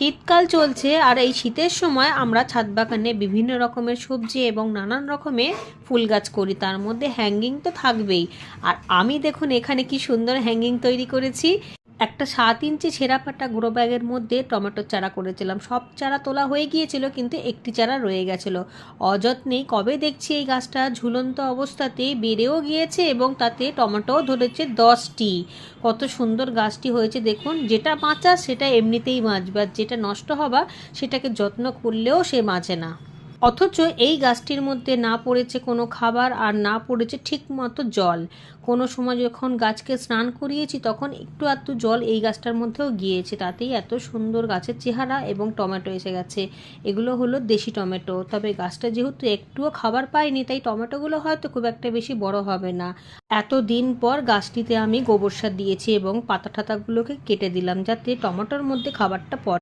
শীতকাল চলছে আর এই শীতের সময় আমরা ছাদ বাগানে বিভিন্ন রকমের সবজি এবং নানান রকমের ফুল গাছ করি, তার মধ্যে হ্যাঙ্গিং তো থাকবেই। আর আমি দেখুন এখানে কি সুন্দর হ্যাঙ্গিং তৈরি করেছি। একটা 7 ইঞ্চি ছেঁড়া পাটা গ্রো ব্যাগের মধ্যে টমেটোর চারা করেছিলাম, সব চারা তোলা হয়ে গিয়েছিল কিন্তু একটি চারা রয়ে গেছিলো। অযত্নেই কবে দেখছি এই গাছটা ঝুলন্ত অবস্থাতেই বেড়েও গিয়েছে এবং তাতে টমেটোও ধরেছে 10টি। কত সুন্দর গাছটি হয়েছে দেখুন। যেটা বাঁচা সেটা এমনিতেই বাঁচবে, আর যেটা নষ্ট হবা সেটাকে যত্ন করলেও সে বাঁচে না। অথচ এই গাছটির মধ্যে না পড়েছে কোনো খাবার আর না পড়েছে ঠিক মতো জল। কোনো সময় যখন গাছকে স্নান করিয়েছি তখন একটু আধটু জল এই গাছটার মধ্যেও গিয়েছে, তাতেই এত সুন্দর গাছের চেহারা এবং টমেটো এসে গেছে। এগুলো হলো দেশি টমেটো, তবে গাছটা যেহেতু একটুও খাবার পায়নি তাই টমেটোগুলো হয়তো খুব একটা বেশি বড় হবে না। এতদিন পর গাছটিতে আমি গোবর সার দিয়েছি এবং পাতা টাতাগুলোকে কেটে দিলাম যাতে টমেটোর মধ্যে খাবারটা পড়ে।